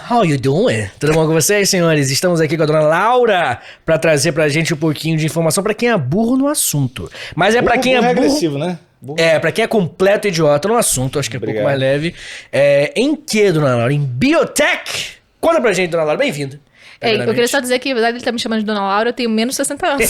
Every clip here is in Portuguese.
How you doing? Tudo bom com vocês, senhores? Estamos aqui com a dona Laura para trazer pra gente um pouquinho de informação pra quem é burro no assunto. Mas é pra quem é burro... agressivo, né? Burro. É, pra quem é completo idiota no assunto, acho que é um pouco mais leve. Em que, dona Laura? Em biotech? Conta pra gente, dona Laura. Bem-vinda. Eu queria só dizer que, apesar de ele estar me chamando de Dona Laura, eu tenho menos de 60 anos.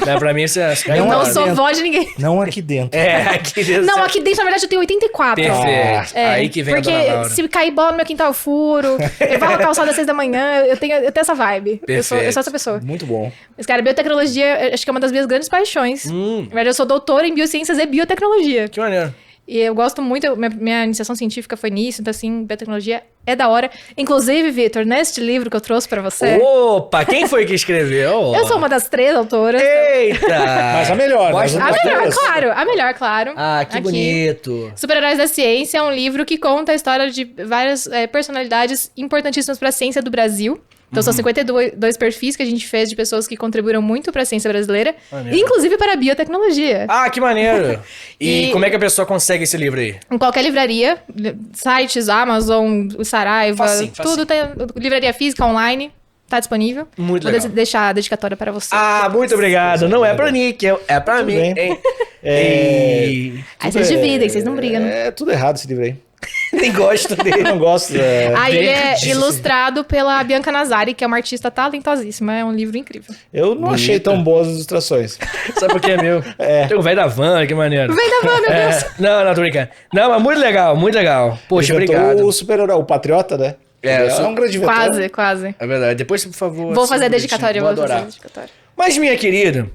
Não, pra mim, você eu não sou vó de ninguém. Não aqui dentro. Aqui dentro. Não, aqui dentro, na verdade, eu tenho 84. Perfeito. Aí que vem a Dona Laura. Porque se cair bola no meu quintal, eu furo. Eu vou na calçada às 6 da manhã, eu tenho essa vibe. Eu sou essa pessoa. Muito bom. Mas, cara, biotecnologia, acho que é uma das minhas grandes paixões. Na verdade, eu sou doutora em biociências e biotecnologia. Que maneiro. E eu gosto muito, minha iniciação científica foi nisso, então assim, biotecnologia é da hora. Inclusive, Vitor, neste livro que eu trouxe pra você... Opa, quem foi que escreveu? Eu sou uma das 3 autoras. Eita! Mas a melhor, Gosta A melhor, claro. A melhor, claro. Ah, que Aqui. bonito. Super-Heróis da Ciência é um livro que conta a história de várias personalidades importantíssimas pra ciência do Brasil. Então, são 52 perfis que a gente fez de pessoas que contribuíram muito pra ciência brasileira. Maneiro. Inclusive para a biotecnologia. Ah, que maneiro. E como é que a pessoa consegue esse livro aí? Em qualquer livraria, sites, Amazon, Saraiva, Facinho. tudo tem. Livraria física, online, tá disponível. Muito Vou legal. deixar a dedicatória para você. Ah, muito obrigado. Não é pra Níquel, é pra Tudo mim. bem. Hein? Aí vocês dividem, vocês não brigam. É tudo errado esse livro aí. Nem gosto Eu dele. não gosto. Aí ele é disso. ilustrado pela Bianca Nazari, que é uma artista talentosíssima. É um livro incrível. Eu não achei tão boas as ilustrações. Sabe por que é meu? Tem o velho da van, que maneiro. Vem da van, meu Deus! Não, tô brincando. Não, mas muito legal, muito legal. Poxa, Ele inventou obrigado. o super-herói, o Patriota, né? É, Ele é um grande inventor. Quase, quase. É verdade. Depois, por favor. Vou fazer a assim, dedicatória, vou vou fazer a adorar. dedicatória. Mas, minha querida,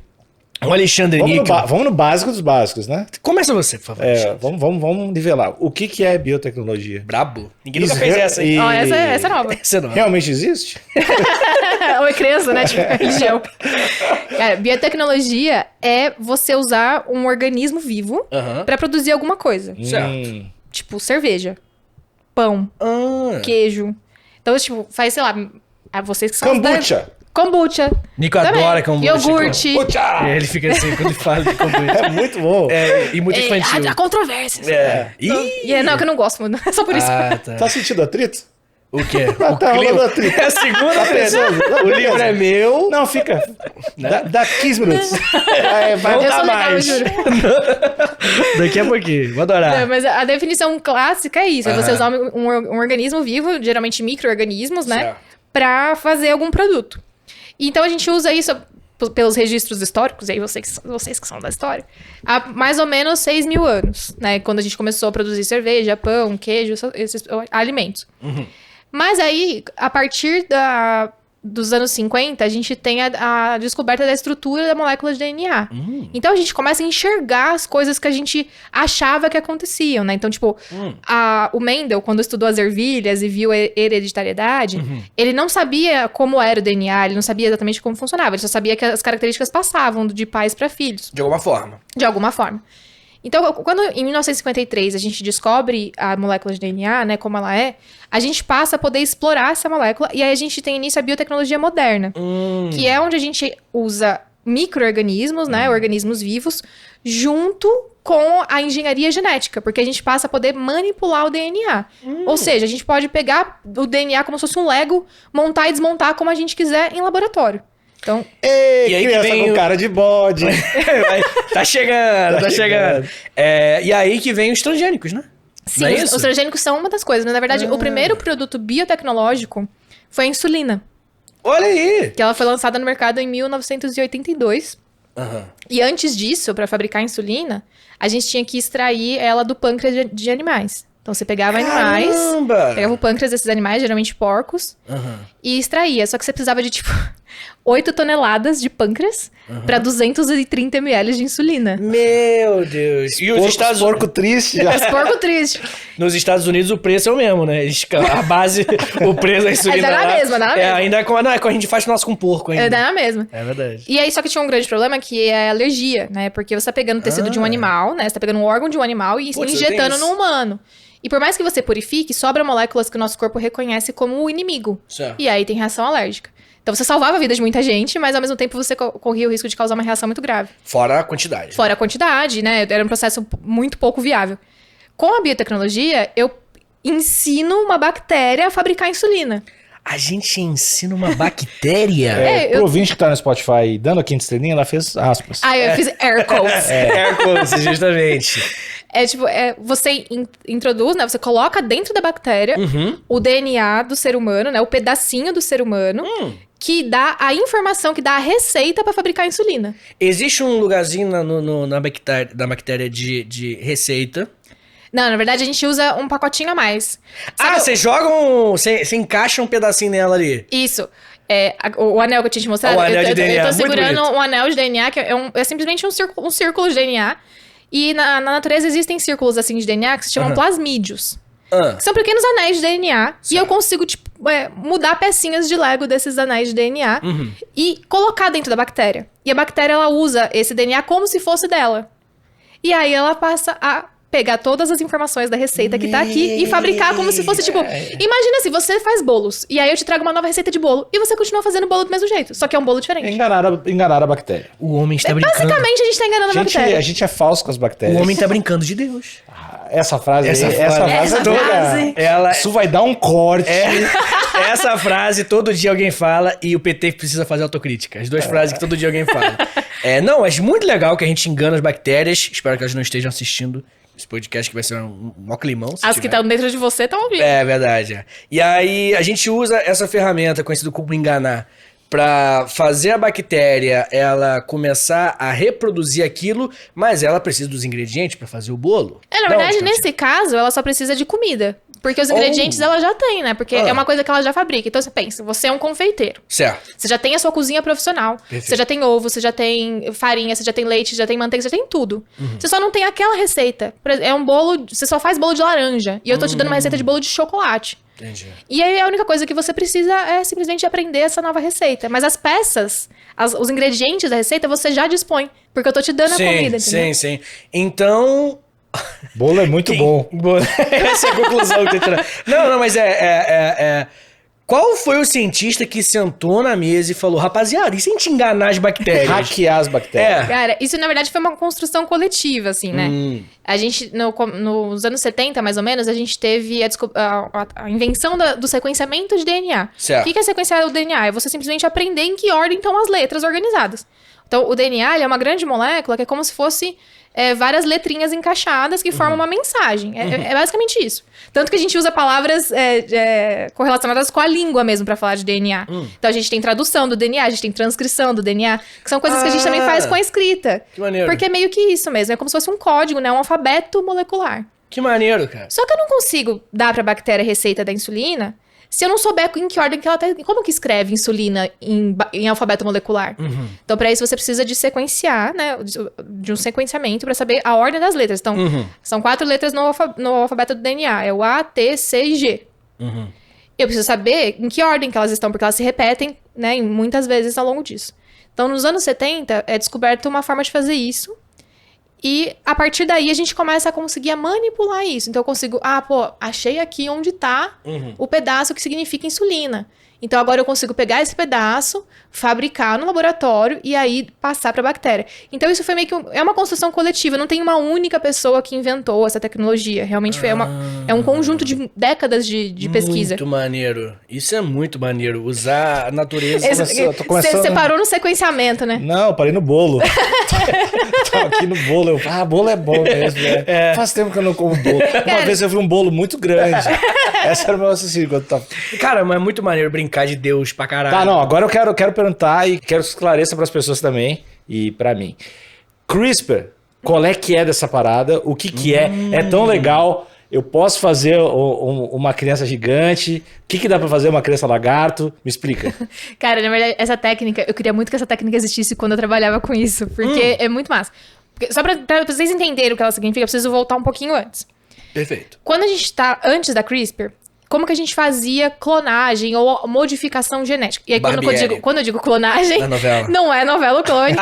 o Alexandre Níquel... Vamos no básico dos básicos, né? Começa você, por favor. Vamos nivelar. O que é biotecnologia? Brabo. Ninguém nunca fez essa, hein? Ó, essa é nova. Essa não. Realmente existe? Ou é criança, né? Tipo, religião. Cara, biotecnologia é você usar um organismo vivo Aham. pra produzir alguma coisa. Certo. Tipo, cerveja, pão, Ah. queijo. Então, tipo, faz, sei lá, vocês que são... Kombucha. Kombucha. Nico Também. adora kombucha. Iogurte. Ele fica assim quando ele fala de kombucha. É muito bom. E muito infantil. Há controvérsias. Ih! Não, que eu não gosto muito. É só por isso. Ah, tá. Tá sentindo atrito? O quê? Tá rolando atrito. É a segunda Tá vez. pensando? Não, O livro é meu. Não, fica. Dá 15 minutos. Vai Eu dar sou legal, eu mais. juro. Daqui a pouquinho. Vou adorar. Não, mas a definição clássica é isso. É você usar um organismo vivo, geralmente micro-organismos, né? Certo. Pra fazer algum produto. Então, a gente usa isso pelos registros históricos, e aí vocês que são da história, há mais ou menos 6 mil anos, né? Quando a gente começou a produzir cerveja, pão, queijo, esses alimentos. Mas aí, a partir dos anos 50, a gente tem a descoberta da estrutura da molécula de DNA. Então, a gente começa a enxergar as coisas que a gente achava que aconteciam, né? Então, tipo, o Mendel, quando estudou as ervilhas e viu a hereditariedade, ele não sabia como era o DNA, ele não sabia exatamente como funcionava, ele só sabia que as características passavam de pais para filhos, De alguma forma. de alguma forma. Então, quando em 1953 a gente descobre a molécula de DNA, né, como ela é, a gente passa a poder explorar essa molécula e aí a gente tem início a biotecnologia moderna, que é onde a gente usa micro-organismos, né, organismos vivos, junto com a engenharia genética, porque a gente passa a poder manipular o DNA. Ou seja, a gente pode pegar o DNA como se fosse um Lego, montar e desmontar como a gente quiser em laboratório. Então, Ei, E aí que criança vem com o- cara de bode. Tá chegando, tá chegando. E aí que vem os transgênicos, né? sim, Não é os isso? transgênicos são uma das coisas, mas na verdade o primeiro produto biotecnológico foi a insulina, Olha aí. que ela foi lançada no mercado em 1982. Aham. E antes disso, para fabricar insulina, a gente tinha que extrair ela do pâncreas de animais. Então você pegava animais, Caramba! pegava o pâncreas desses animais, geralmente porcos, Aham. e extraía. Só que você precisava de, tipo, 8 toneladas de pâncreas para 230 ml de insulina. Meu Deus. E os Estados Porco triste. Já. Esse porco triste. Nos Estados Unidos o preço é o mesmo, né? A base, o preço da insulina É, dá na lá mesma, dá na mesma. ainda a gente faz nosso com porco ainda. É da mesma. É verdade. E aí, só que tinha um grande problema que é a alergia, né? Porque você tá pegando o tecido de um animal, né? Você tá pegando um órgão de um animal e Putz, injetando tem isso. no humano. E por mais que você purifique, sobra moléculas que o nosso corpo reconhece como o inimigo. Certo. E aí tem reação alérgica. Então você salvava a vida de muita gente, mas ao mesmo tempo você corria o risco de causar uma reação muito grave. Fora a quantidade. Fora a quantidade, né? Era um processo muito pouco viável. Com a biotecnologia, eu ensino uma bactéria a fabricar insulina. A gente ensina uma bactéria? Pro ouvinte que tá no Spotify dando a quinta estrelinha, ela fez aspas. Eu fiz air quotes. Air quotes, justamente. Você introduz, né? Você coloca dentro da bactéria o DNA do ser humano, né? O pedacinho do ser humano, que dá a informação, que dá a receita pra fabricar insulina. Existe um lugarzinho na bactéria de receita. Não, na verdade a gente usa um pacotinho a mais. Você joga você encaixa um pedacinho nela ali. Isso. O anel que eu tinha te mostrado, O anel de DNA, eu tô muito segurando bonito. um anel de DNA, que é simplesmente um círculo de DNA. E na natureza existem círculos assim de DNA que se chamam plasmídeos. Que são pequenos anéis de DNA. Certo. E eu consigo, mudar pecinhas de Lego desses anéis de DNA e colocar dentro da bactéria. E a bactéria, ela usa esse DNA como se fosse dela. E aí ela passa a pegar todas as informações da receita que tá aqui e fabricar como se fosse, imagina assim, você faz bolos, e aí eu te trago uma nova receita de bolo, e você continua fazendo bolo do mesmo jeito, só que é um bolo diferente. Enganar a bactéria. O homem está brincando. Basicamente, a gente tá enganando a bactéria. A gente é falso com as bactérias. O homem tá brincando de Deus. Essa frase Essa é toda... Isso vai dar um corte. Essa frase todo dia alguém fala e o PT precisa fazer autocrítica. As duas frases que todo dia alguém fala. Não, é muito legal que a gente engana as bactérias. Espero que elas não estejam assistindo esse podcast, que vai ser um mó climão. As que estão dentro de você estão ouvindo. É verdade. E aí a gente usa essa ferramenta conhecida como enganar pra fazer a bactéria ela começar a reproduzir aquilo, mas ela precisa dos ingredientes pra fazer o bolo. Na verdade, nesse caso, ela só precisa de comida. Porque os ingredientes ela já tem, né? Porque é uma coisa que ela já fabrica. Então você pensa, você é um confeiteiro. Certo. Você já tem a sua cozinha profissional. Perfeito. Você já tem ovo, você já tem farinha, você já tem leite, você já tem manteiga, você já tem tudo. Você só não tem aquela receita. É um bolo, você só faz bolo de laranja. E eu tô te dando uma receita de bolo de chocolate. Entendi. E aí a única coisa que você precisa é simplesmente aprender essa nova receita. Mas as peças, os ingredientes da receita, você já dispõe. Porque eu tô te dando a comida, entendeu? Sim. Então... Bolo é muito bom. Essa é a conclusão que eu tô tirando. Não, mas qual foi o cientista que sentou na mesa e falou, rapaziada, e se a gente enganar as bactérias? Hackear as bactérias. Cara, isso na verdade foi uma construção coletiva, assim, né? A gente, nos anos 70, mais ou menos, a gente teve a invenção do sequenciamento de DNA. Certo. O que é sequenciar o DNA? É você simplesmente aprender em que ordem estão as letras organizadas. Então, o DNA ele é uma grande molécula que é como se fosse várias letrinhas encaixadas que formam uma mensagem. É basicamente isso. Tanto que a gente usa palavras correlacionadas com a língua mesmo pra falar de DNA. Então, a gente tem tradução do DNA, a gente tem transcrição do DNA, que são coisas que a gente também faz com a escrita. Que maneiro. Porque é meio que isso mesmo. É como se fosse um código, né? Um alfabeto molecular. Que maneiro, cara. Só que eu não consigo dar pra bactéria a receita da insulina se eu não souber em que ordem que ela tá... Como que escreve insulina em alfabeto molecular? Então, pra isso, você precisa de sequenciar, né? De um sequenciamento pra saber a ordem das letras. Então, são 4 letras no alfabeto do DNA. É o A, T, C e G. Eu preciso saber em que ordem que elas estão, porque elas se repetem, né? Muitas vezes ao longo disso. Então, nos anos 70, é descoberto uma forma de fazer isso. E, a partir daí, a gente começa a conseguir manipular isso. Então, eu consigo... achei aqui onde tá o pedaço que significa insulina. Então, agora eu consigo pegar esse pedaço, fabricar no laboratório e aí passar pra bactéria. Então, isso foi meio que... É uma construção coletiva. Não tem uma única pessoa que inventou essa tecnologia. Realmente é um conjunto de décadas de pesquisa. Muito maneiro. Isso é muito maneiro. Usar a natureza... Você parou no sequenciamento, né? Não, eu parei no bolo. Tô aqui no bolo. Bolo é bom mesmo. Faz tempo que eu não como bolo. Uma vez eu vi um bolo muito grande. Esse era o meu raciocínio quando tava... Cara, mas é muito maneiro brincar de Deus pra caralho. Tá, não, agora eu quero perguntar e quero que esclareça pras pessoas também e pra mim. CRISPR, qual é que é dessa parada? O que é? É tão legal? Eu posso fazer uma criança gigante? O que dá pra fazer uma criança lagarto? Me explica. Cara, na verdade, essa técnica, eu queria muito que essa técnica existisse quando eu trabalhava com isso, porque é muito massa. Porque, só pra vocês entenderem o que ela significa, eu preciso voltar um pouquinho antes. Perfeito. Quando a gente tá antes da CRISPR, como que a gente fazia clonagem ou modificação genética? E aí, quando eu digo clonagem, não é novela o clone.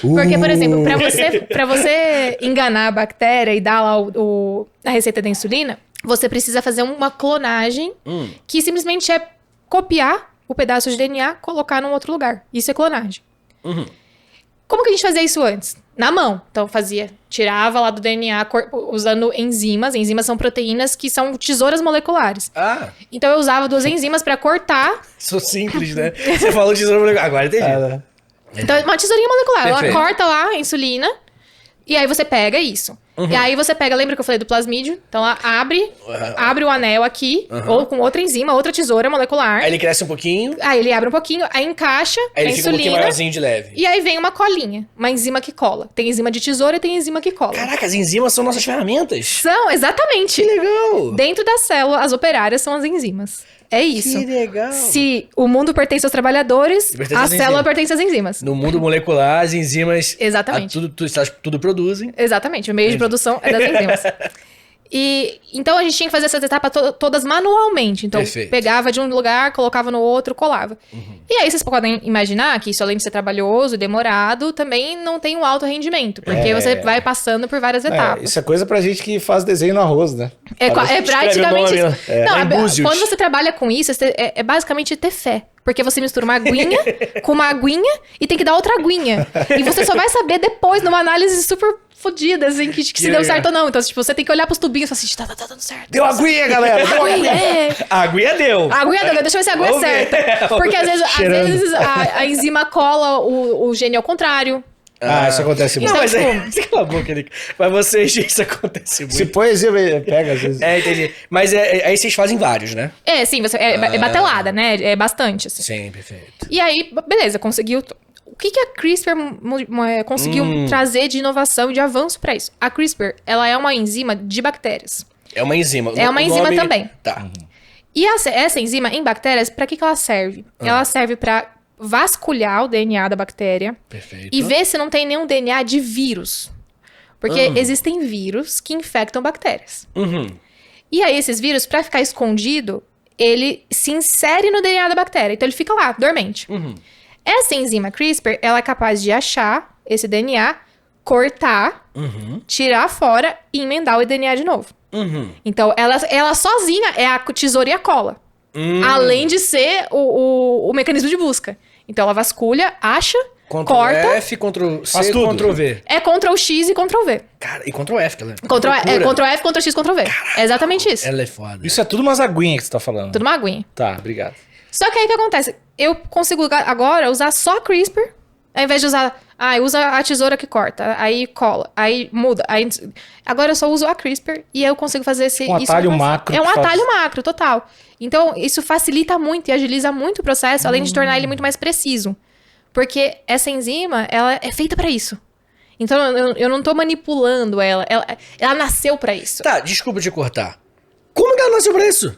Porque, por exemplo, pra você enganar a bactéria e dar lá a receita da insulina, você precisa fazer uma clonagem que simplesmente é copiar o pedaço de DNA, colocar num outro lugar. Isso é clonagem. Como que a gente fazia isso antes? na mão. Então tirava lá do DNA usando enzimas. Enzimas são proteínas que são tesouras moleculares. Ah, Então eu usava 2 enzimas pra cortar. sou simples, né? Você falou de tesoura molecular. Agora entendi. né? Então, uma tesourinha molecular. Perfeito. Ela corta lá a insulina. E aí você pega isso. E aí você pega, lembra que eu falei do plasmídio? Então ela abre o anel aqui, ou com outra enzima, outra tesoura molecular. Aí ele cresce um pouquinho, Aí ele abre um pouquinho, aí encaixa aí a ele fica um pouquinho insulina. maiorzinho de leve. E aí vem uma colinha, uma enzima que cola. Tem enzima de tesoura e tem enzima que cola. Caraca, as enzimas são nossas ferramentas. São, exatamente. Que legal. Dentro da célula, as operárias são as enzimas. É isso. Que legal. Se o mundo pertence aos trabalhadores, Pertence a às célula enzimas. pertence às enzimas. No mundo molecular, as enzimas... Exatamente. Tudo produzem. Exatamente, o meio de produção é das enzimas. E então a gente tinha que fazer essas etapas todas manualmente. Então, Perfeito. pegava de um lugar, colocava no outro, colava. E aí vocês podem imaginar que isso, além de ser trabalhoso e demorado, também não tem um alto rendimento. Porque você vai passando por várias etapas. Isso é coisa pra gente que faz desenho no arroz, né? É Escreve praticamente o nome, isso. né? Não, Em Búzios. quando você trabalha com isso, é basicamente ter fé. Porque você mistura uma aguinha com uma aguinha e tem que dar outra aguinha. E você só vai saber depois, numa análise super fodida, assim, que se deu legal. certo ou não. Então, tipo, você tem que olhar pros tubinhos e falar assim, tá dando certo. Deu aguinha, galera. Deu aguinha. É. A aguinha deu. A aguinha deu, deixa eu ver se a aguinha é Vamos ver. certa. Porque às vezes a enzima cola o gene ao contrário. Isso acontece muito. Não, mas tipo- cala a boca, Nick. Mas vocês, isso acontece muito. Se poesia pega, às vezes. Entendi. Mas aí vocês fazem vários, né? É, sim, é batelada, né? É bastante, assim. Sim, perfeito. E aí, beleza, conseguiu. O que a CRISPR conseguiu trazer de inovação e de avanço pra isso? A CRISPR, ela é uma enzima de bactérias. É uma enzima. É uma O enzima nome- também. Tá. E essa enzima em bactérias, pra que ela serve? Ela serve pra vasculhar o DNA da bactéria Perfeito. e ver se não tem nenhum DNA de vírus. Porque existem vírus que infectam bactérias. Uhum. E aí, esses vírus, pra ficar escondido, ele se insere no DNA da bactéria. Então, ele fica lá, dormente. Uhum. Essa enzima CRISPR, ela é capaz de achar esse DNA, cortar, tirar fora e emendar o DNA de novo. Uhum. Então, ela sozinha é a tesoura e a cola. Além de ser o mecanismo de busca. Então, ela vasculha, acha, Ctrl corta. F, Ctrl C, Faz tudo. Ctrl V. É Ctrl X e Ctrl V. Cara, e Ctrl F, galera. Ctrl F, Ctrl X, Ctrl V. É exatamente isso. Ela é foda. Isso é tudo umas aguinhas que você tá falando. Tudo uma aguinha. Tá, obrigado. Só que aí o que acontece? Eu consigo agora usar só a CRISPR, ao invés de usar... usa a tesoura que corta, aí cola, aí muda. Agora eu só uso a CRISPR e eu consigo fazer esse... Um atalho macro É um que faz- atalho macro, total. Então, isso facilita muito e agiliza muito o processo, além de tornar ele muito mais preciso. Porque essa enzima, ela é feita pra isso. Então, eu não tô manipulando ela. Ela nasceu pra isso. Tá, desculpa te cortar. Como que ela nasceu pra isso?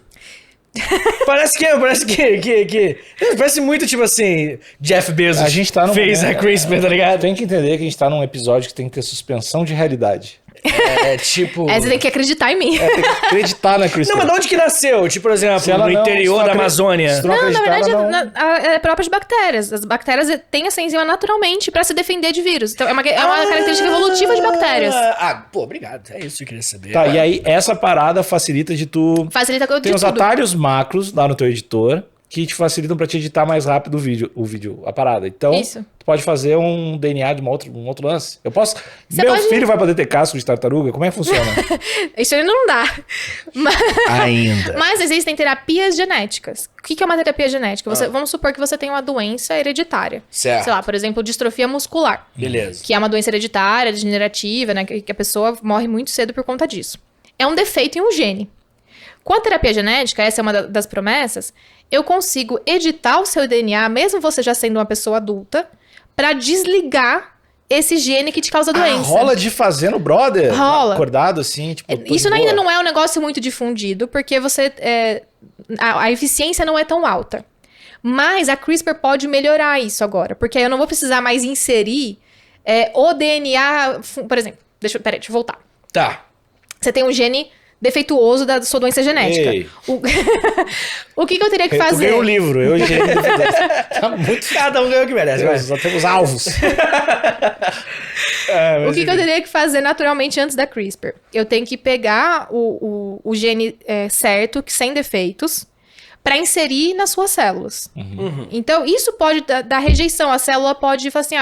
Parece muito tipo assim, Jeff Bezos A gente tá num fez momento- a CRISPR, tá ligado? Tem que entender que a gente tá num episódio que tem que ter suspensão de realidade. É tipo... Aí você tem que acreditar em mim. Tem que acreditar na CRISPR. Não, mas de onde que nasceu? Tipo, por exemplo, Se ela no não- interior se da não Amazônia. se Não, na acreditar, verdade, ela não- é própria de bactérias. As bactérias têm essa enzima naturalmente pra se defender de vírus. Então, é uma característica evolutiva de bactérias. Pô, obrigado. É isso que eu queria saber. Tá, e aí essa parada facilita de tu... Facilita de Tem os tudo. atalhos macros lá no teu editor que te facilitam pra te editar mais rápido o vídeo, a parada. Então, Isso. tu pode fazer um DNA de um outro lance. Eu posso... Você Meu pode- filho vai poder ter casco de tartaruga? Como é que funciona? Isso ainda não dá. Ainda. Mas existem terapias genéticas. O que é uma terapia genética? Vamos supor que você tem uma doença hereditária. Certo. Sei lá, por exemplo, distrofia muscular. Beleza. Que é uma doença hereditária, degenerativa, né? Que a pessoa morre muito cedo por conta disso. É um defeito em um gene. Com a terapia genética, essa é uma das promessas, eu consigo editar o seu DNA, mesmo você já sendo uma pessoa adulta, pra desligar esse gene que te causa doença. Rola de fazer no brother? Rola. Acordado assim, tipo... tô Isso de ainda boa. não é um negócio muito difundido, porque você a eficiência não é tão alta. Mas a CRISPR pode melhorar isso agora, porque aí eu não vou precisar mais inserir o DNA... Por exemplo, deixa eu voltar. Tá. Você tem um gene defeituoso da sua doença genética. Ei. O que eu teria que Tu fazer? ganhou um livro, eu engenhei. Tá muito... Cada um ganhou o que merece. vai. Nós só temos alvos. O que eu teria que fazer naturalmente antes da CRISPR? Eu tenho que pegar o gene certo, que sem defeitos, para inserir nas suas células. Então, isso pode dar rejeição. A célula pode falar assim,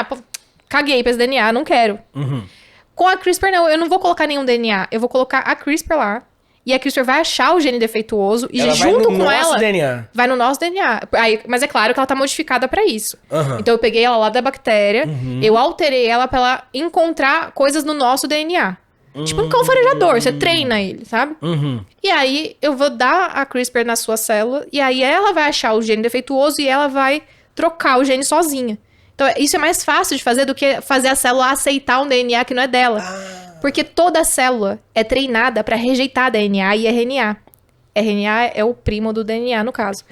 caguei pra esse DNA, não quero. Com a CRISPR, não, eu não vou colocar nenhum DNA. Eu vou colocar a CRISPR lá. E a CRISPR vai achar o gene defeituoso e Ela junto vai no com nosso ela... DNA. Vai no nosso DNA. Aí, mas é claro que ela tá modificada pra isso. Então eu peguei ela lá da bactéria, eu alterei ela pra ela encontrar coisas no nosso DNA. Tipo um cão farejador, você treina ele, sabe? E aí eu vou dar a CRISPR na sua célula, e aí ela vai achar o gene defeituoso e ela vai trocar o gene sozinha. Então isso é mais fácil de fazer do que fazer a célula aceitar um DNA que não é dela. Porque toda célula é treinada pra rejeitar DNA e RNA. RNA é o primo do DNA, no caso.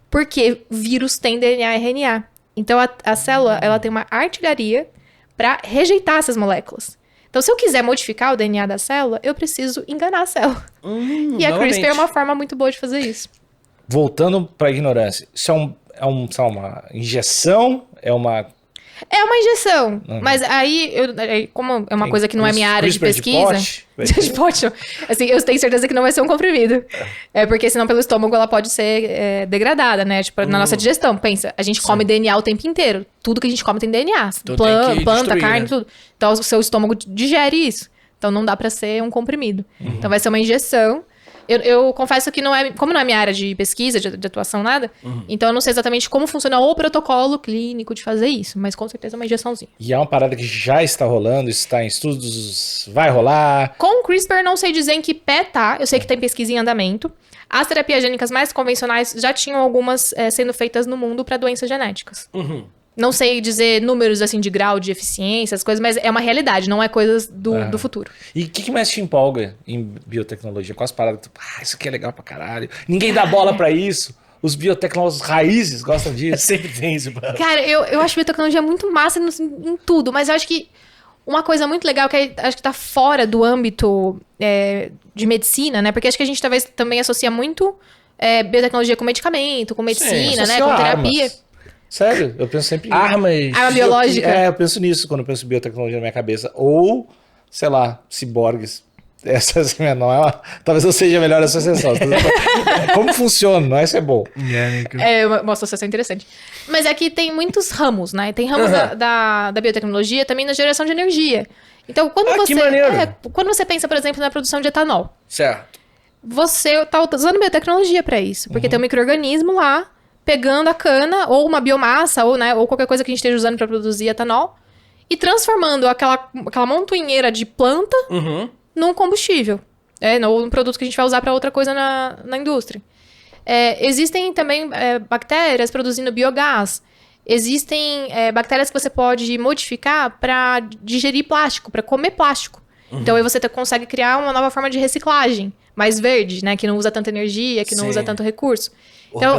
Porque vírus tem DNA e RNA. Então a célula ela tem uma artilharia pra rejeitar essas moléculas. Então, se eu quiser modificar o DNA da célula, eu preciso enganar a célula. E a CRISPR é uma forma muito boa de fazer isso. Voltando pra ignorância, isso sei lá, uma injeção? É uma injeção. Mas aí, como é uma coisa que não é minha área de pesquisa... De pote? Assim, eu tenho certeza que não vai ser um comprimido. Porque senão pelo estômago ela pode ser degradada, né? Tipo, na nossa digestão. Pensa, a gente come DNA o tempo inteiro. Tudo que a gente come tem DNA. Então Planta, carne, tudo. Então o seu estômago digere isso. Então não dá pra ser um comprimido. Então vai ser uma injeção. Eu confesso que não é... Como não é minha área de pesquisa, de atuação, nada, então eu não sei exatamente como funciona o protocolo clínico de fazer isso, mas com certeza é uma injeçãozinha. E é uma parada que já está rolando, está em estudos, vai rolar? Com o CRISPR, não sei dizer em que pé tá, eu sei que tem pesquisa em andamento. As terapias gênicas mais convencionais já tinham algumas sendo feitas no mundo para doenças genéticas. Não sei dizer números, assim, de grau de eficiência, as coisas, mas é uma realidade, não é coisas do futuro. E o que mais te empolga em biotecnologia? Quais paradas que tu... isso aqui é legal pra caralho. Ninguém dá bola pra isso. Os biotecnólogos raízes gostam disso. Sempre tem isso, mano. Cara, eu acho biotecnologia muito massa em tudo, mas eu acho que uma coisa muito legal que acho que tá fora do âmbito de medicina, né? Porque acho que a gente talvez também associa muito biotecnologia com medicamento, com medicina, né? Com terapia. Armas. Sério, eu penso sempre... Arma biológica. Eu penso nisso quando eu penso em biotecnologia na minha cabeça. Ou, sei lá, ciborgues. Essa não é uma... Talvez eu seja a melhor associação. Como funciona, não é? Isso é bom. É uma associação interessante. Mas é que tem muitos ramos, né? Tem ramos da biotecnologia também na geração de energia. Então, quando você pensa, por exemplo, na produção de etanol. Certo. Você tá usando biotecnologia para isso. Porque tem um micro-organismo lá pegando a cana, ou uma biomassa, ou qualquer coisa que a gente esteja usando para produzir etanol, e transformando aquela montoinheira de planta num combustível. Num produto que a gente vai usar para outra coisa na indústria. Existem também bactérias produzindo biogás. Existem bactérias que você pode modificar para digerir plástico, para comer plástico. Então aí você consegue criar uma nova forma de reciclagem, mais verde, né? Que não usa tanta energia, que não usa tanto recurso. Então,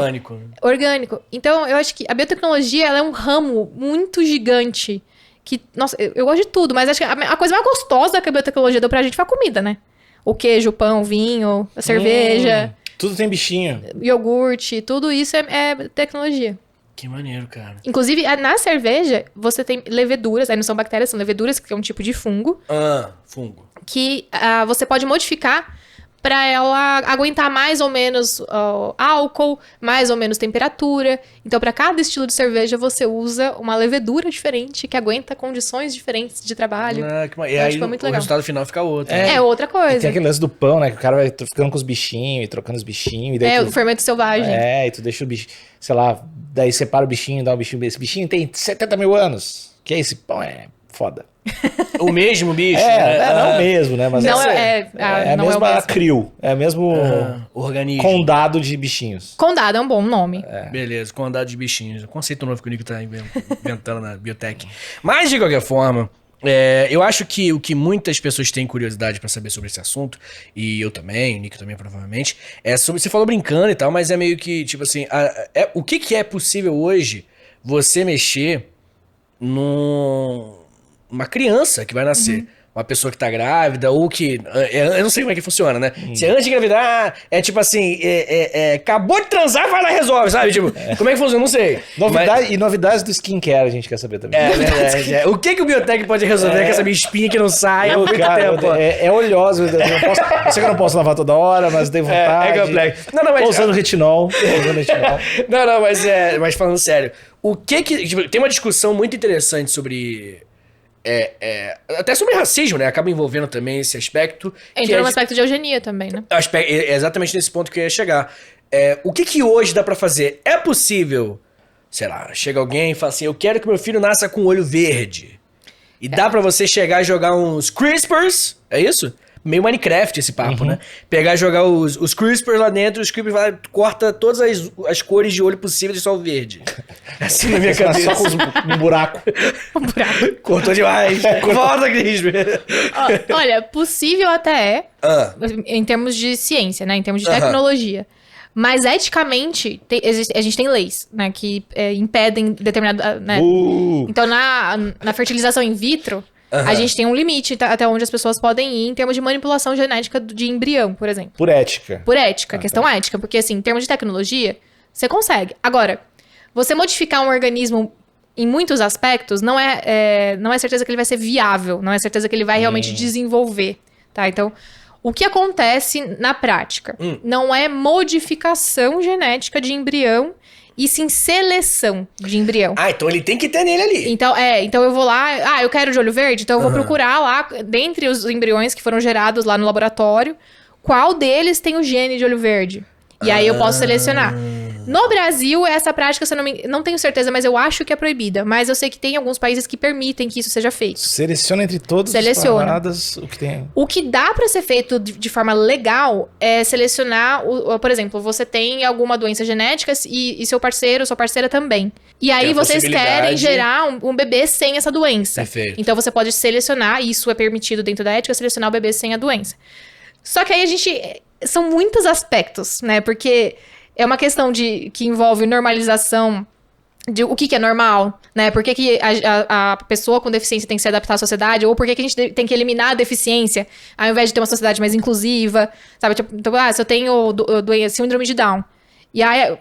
orgânico. Então, eu acho que a biotecnologia ela é um ramo muito gigante. Que, nossa, eu gosto de tudo, mas acho que a coisa mais gostosa que a biotecnologia deu pra gente foi a comida, né? O queijo, o pão, o vinho, a cerveja. Tudo tem bichinho. Iogurte, tudo isso é tecnologia. Que maneiro, cara. Inclusive, na cerveja, você tem leveduras, aí não são bactérias, são leveduras, que é um tipo de fungo. Fungo. Que você pode modificar para ela aguentar mais ou menos álcool, mais ou menos temperatura. Então, para cada estilo de cerveja, você usa uma levedura diferente que aguenta condições diferentes de trabalho. E aí o resultado final fica outro. É outra coisa. E tem aquele lance do pão, né? Que o cara vai ficando com os bichinhos e trocando os bichinhos. E daí o fermento selvagem. E tu deixa o bichinho, sei lá, daí separa o bichinho, dá o bichinho. Esse bichinho tem 70 mil anos. Que é esse pão? É foda. O mesmo bicho? Não o mesmo, né? Mas não a mesma CRIO. É o mesmo organismo. Condado de bichinhos. Condado é um bom nome. Beleza, condado de bichinhos. O conceito novo que o Nico tá inventando na biotech. Mas, de qualquer forma, eu acho que o que muitas pessoas têm curiosidade pra saber sobre esse assunto, e eu também, o Nico também provavelmente, é sobre... Você falou brincando e tal, mas é meio que, tipo assim... o que é possível hoje você mexer uma criança que vai nascer. Uma pessoa que tá grávida, ou que... Eu não sei como é que funciona, né? Se é antes de engravidar, é tipo assim... acabou de transar, vai lá e resolve, sabe? Tipo, como é que funciona? Não sei. E novidades do skincare a gente quer saber também. Verdade. O que o biotech pode resolver com essa minha espinha que não sai há muito tempo? É oleosa. Eu sei que eu não posso lavar toda hora, mas dei vontade. Complexo. Tô usando retinol. Mas falando sério. Tipo, tem uma discussão muito interessante sobre até sobre racismo, né? Acaba envolvendo também esse aspecto. Entra no aspecto de eugenia também, né? É exatamente nesse ponto que eu ia chegar. O que hoje dá pra fazer? É possível, sei lá, chega alguém e fala assim, eu quero que meu filho nasça com olho verde. E dá pra você chegar e jogar uns CRISPRs, é isso? Meio Minecraft esse papo, né? Pegar e jogar os CRISPRs lá dentro, os CRISPRs vai, corta todas as cores de olho possíveis e só o verde. Assim na minha cabeça. Só com um buraco. Cortou demais. Volta, CRISPR. Olha, possível até em termos de ciência, né? Em termos de tecnologia. Mas eticamente, a gente tem leis, né? Que impedem determinado... Né? Então, na fertilização in vitro... A gente tem um limite até onde as pessoas podem ir em termos de manipulação genética de embrião, por exemplo. Por ética. Por ética, questão ética. Porque, assim, em termos de tecnologia, você consegue. Agora, você modificar um organismo em muitos aspectos não é certeza que ele vai ser viável. Não é certeza que ele vai realmente desenvolver, tá? Então, o que acontece na prática? Não é modificação genética de embrião, e sim seleção de embrião. Então ele tem que ter nele ali. Então eu vou lá, eu quero de olho verde, então eu vou procurar lá, dentre os embriões que foram gerados lá no laboratório, qual deles tem o gene de olho verde. E aí eu posso selecionar. No Brasil, essa prática, se eu não tenho certeza, mas eu acho que é proibida. Mas eu sei que tem alguns países que permitem que isso seja feito. Seleciona entre todos os camaradas o que tem. O que dá pra ser feito de forma legal é selecionar, por exemplo, você tem alguma doença genética e seu parceiro, sua parceira também. E aí vocês querem gerar um bebê sem essa doença. Perfeito. Então você pode selecionar, e isso é permitido dentro da ética, selecionar o bebê sem a doença. Só que aí são muitos aspectos, né? Porque é uma questão que envolve normalização de o que é normal, né? Por que a pessoa com deficiência tem que se adaptar à sociedade? Ou por que a gente tem que eliminar a deficiência ao invés de ter uma sociedade mais inclusiva? Sabe? Tipo, então, se eu tenho síndrome de Down. E aí,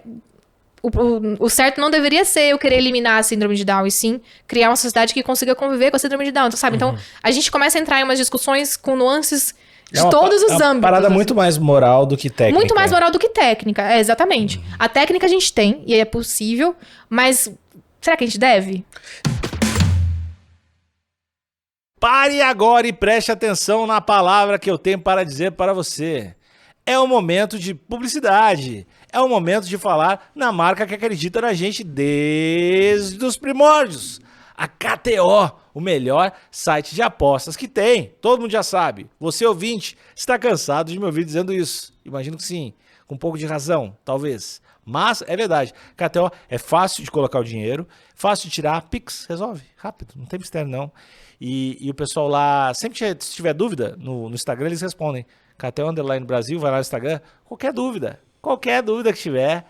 o certo não deveria ser eu querer eliminar a síndrome de Down, e sim criar uma sociedade que consiga conviver com a síndrome de Down. Então, sabe? Então, a gente começa a entrar em umas discussões com nuances de todos os âmbitos. É uma parada muito mais moral do que técnica. Muito mais moral do que técnica, exatamente. A técnica a gente tem, e é possível, mas será que a gente deve? Pare agora e preste atenção na palavra que eu tenho para dizer para você. É um momento de publicidade. É um momento de falar na marca que acredita na gente desde os primórdios. A KTO, o melhor site de apostas que tem. Todo mundo já sabe. Você, ouvinte, está cansado de me ouvir dizendo isso. Imagino que sim. Com um pouco de razão, talvez. Mas é verdade. KTO é fácil de colocar o dinheiro, fácil de tirar. Pix, resolve. Rápido, não tem mistério não. E o pessoal lá, sempre se tiver dúvida, no Instagram eles respondem. KTO Underline Brasil, vai lá no Instagram. Qualquer dúvida que tiver,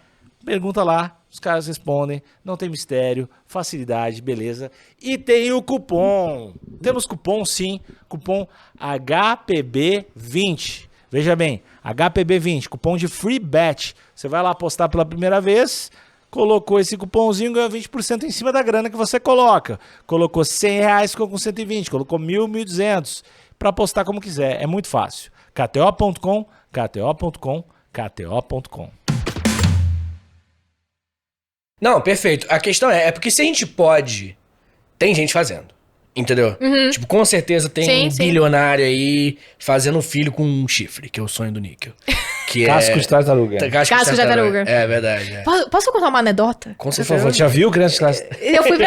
pergunta lá. Os caras respondem, não tem mistério, facilidade, beleza. E tem o cupom. Temos cupom sim, cupom HPB20. Veja bem, HPB20, cupom de free bet. Você vai lá apostar pela primeira vez, colocou esse cupomzinho, ganhou 20% em cima da grana que você coloca. Colocou R$100, ficou com 120, colocou 1.000, 1.200, para apostar como quiser. É muito fácil. KTO.com, KTO.com, KTO.com. Não, perfeito. A questão é porque se a gente pode, tem gente fazendo. Entendeu? Tipo, com certeza tem bilionário aí fazendo um filho com um chifre, que é o sonho do níquel. Que casco de tartaruga. Casco de tartaruga. É verdade. Posso contar uma anedota? Com certeza. Por favor, já viu o grande casco?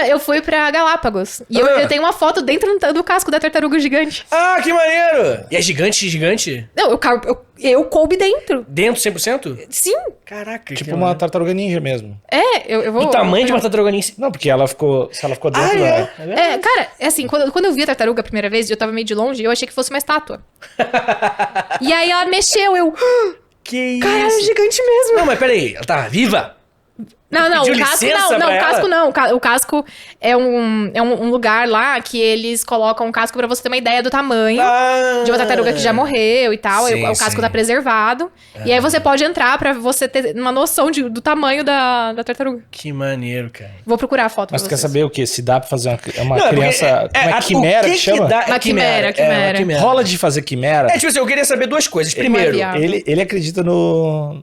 Eu fui pra Galápagos. E eu tenho uma foto dentro do casco da tartaruga gigante. Ah, que maneiro! E é gigante? Não, eu coube dentro. Dentro 100%? Sim. Caraca. Tipo uma tartaruga ninja mesmo. Eu vou... Do tamanho de uma tartaruga ninja? Não, porque se ela ficou dentro da... Cara, é assim, quando eu vi a tartaruga a primeira vez, eu tava meio de longe, eu achei que fosse uma estátua. E aí ela mexeu, Que isso? Cara, é gigante mesmo. Não, mas peraí, ela tá viva? Não, o casco não. O casco é um lugar lá que eles colocam um casco pra você ter uma ideia do tamanho de uma tartaruga que já morreu e tal. Sim, o casco tá preservado. E aí você pode entrar pra você ter uma noção do tamanho da tartaruga. Que maneiro, cara. Vou procurar a foto pra Mas tu vocês. quer saber o quê? Se dá pra fazer uma criança... Uma quimera que chama? Uma quimera. Rola de fazer quimera? Tipo assim, eu queria saber duas coisas. Primeiro, ele acredita